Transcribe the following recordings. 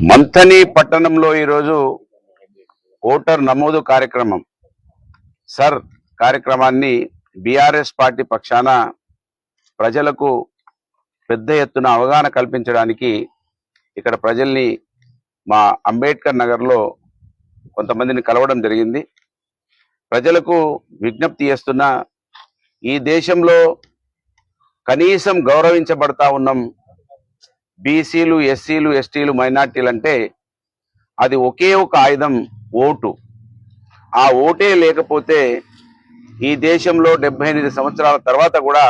మంథని పట్టణంలో ఈరోజు ఓటర్ నమోదు కార్యక్రమం సర్ కార్యక్రమాన్ని బీఆర్ఎస్ పార్టీ పక్షాన ప్రజలకు పెద్ద ఎత్తున అవగాహన కల్పించడానికి ఇక్కడ ప్రజల్ని మా అంబేద్కర్ నగర్లో కొంతమందిని కలవడం జరిగింది. ప్రజలకు విజ్ఞప్తి చేస్తున్న, ఈ దేశంలో కనీసం గౌరవించబడతా ఉన్నాం బీసీలు, ఎస్సీలు, ఎస్టీలు, మైనార్టీలు అంటే అది ఒకే ఒక ఆయుధం ఓటు. ఆ ఓటే లేకపోతే ఈ దేశంలో 78 సంవత్సరాల తర్వాత కూడా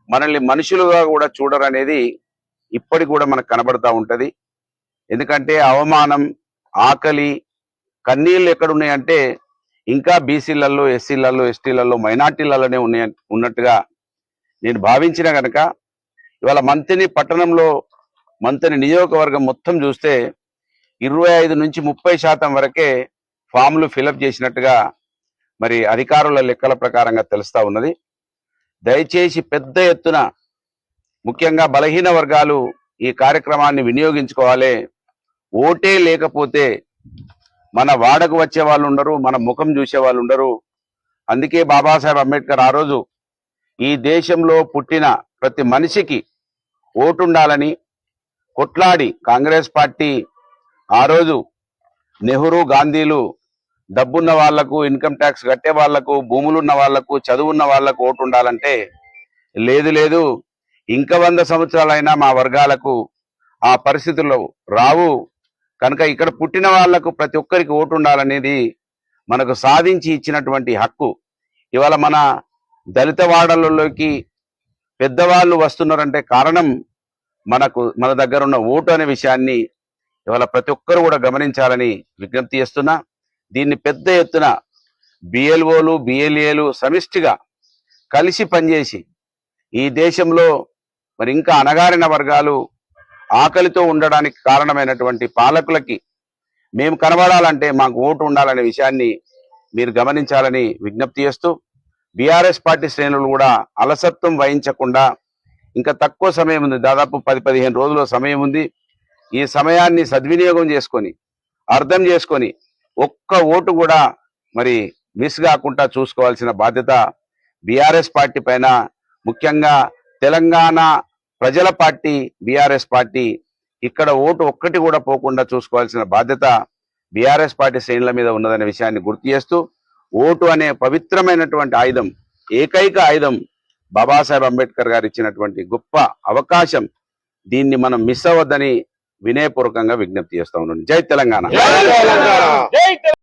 మనల్ని మనుషులుగా కూడా చూడరనేది ఇప్పటికి కూడా మనకు కనబడతా ఉంటది. ఎందుకంటే అవమానం, ఆకలి, కన్నీళ్ళు ఎక్కడున్నాయంటే ఇంకా బీసీలలో, ఎస్సీలలో, ఎస్టీలలో, మైనార్టీలలోనే ఉన్నట్టుగా నేను భావించిన కనుక ఇవాళ మంథని పట్టణంలో, మంథని నియోజకవర్గం మొత్తం చూస్తే 25 నుంచి 30% వరకే ఫామ్లు ఫిలప్ చేసినట్టుగా మరి అధికారుల లెక్కల ప్రకారంగా తెలుస్తా ఉన్నది. దయచేసి పెద్ద ఎత్తున ముఖ్యంగా బలహీన వర్గాలు ఈ కార్యక్రమాన్ని వినియోగించుకోవాలి. ఓటే లేకపోతే మన వాడకు వచ్చే వాళ్ళు ఉండరు, మన ముఖం చూసే వాళ్ళు ఉండరు. అందుకే బాబాసాహెబ్ అంబేద్కర్ ఆ రోజు ఈ దేశంలో పుట్టిన ప్రతి మనిషికి ఓటు ఉండాలని కొట్లాడి, కాంగ్రెస్ పార్టీ ఆ రోజు నెహ్రూ, గాంధీలు డబ్బున్న వాళ్లకు, ఇన్కమ్ ట్యాక్స్ కట్టే వాళ్లకు, భూములున్న వాళ్లకు, చదువున్న వాళ్లకు ఓటు ఉండాలంటే లేదు ఇంకా 100 సంవత్సరాలైనా మా వర్గాలకు ఆ పరిస్థితుల్లో రావు కనుక ఇక్కడ పుట్టిన వాళ్లకు ప్రతి ఒక్కరికి ఓటు ఉండాలనేది మనకు సాధించి ఇచ్చినటువంటి హక్కు. ఇవాళ మన దళిత వాడలలోకి పెద్దవాళ్ళు వస్తున్నారంటే కారణం మన దగ్గర ఉన్న ఓటు అనే విషయాన్ని ఇవాళ ప్రతి ఒక్కరు కూడా గమనించాలని విజ్ఞప్తి చేస్తున్నా. దీన్ని పెద్ద ఎత్తున బిఎల్ఓలు, బిఎల్ఏలు సమిష్టిగా కలిసి పనిచేసి ఈ దేశంలో మరి ఇంకా అణగారిన వర్గాలు ఆకలితో ఉండడానికి కారణమైనటువంటి పాలకులకి మేము కనబడాలంటే మాకు ఓటు ఉండాలనే విషయాన్ని మీరు గమనించాలని విజ్ఞప్తి చేస్తూ, బీఆర్ఎస్ పార్టీ శ్రేణులు కూడా అలసత్వం వహించకుండా, ఇంకా తక్కువ సమయం ఉంది, దాదాపు 10-15 రోజుల సమయం ఉంది. ఈ సమయాన్ని సద్వినియోగం చేసుకొని, అర్థం చేసుకొని ఒక్క ఓటు కూడా మరి మిస్ కాకుండా చూసుకోవాల్సిన బాధ్యత బీఆర్ఎస్ పార్టీ పైన, ముఖ్యంగా తెలంగాణ ప్రజల పార్టీ బీఆర్ఎస్ పార్టీ, ఇక్కడ ఓటు ఒక్కటి కూడా పోకుండా చూసుకోవాల్సిన బాధ్యత బీఆర్ఎస్ పార్టీ శ్రేణుల మీద ఉన్నదనే విషయాన్ని గుర్తు చేస్తూ, ఓటు అనే పవిత్రమైనటువంటి ఆయుధం, ఏకైక ఆయుధం బాబాసాహెబ్ అంబేద్కర్ గారు ఇచ్చినటువంటి గొప్ప అవకాశం, దీన్ని మనం మిస్ అవ్వద్దని వినయపూర్వకంగా విజ్ఞప్తి చేస్తా ఉన్నాను. జై తెలంగాణ.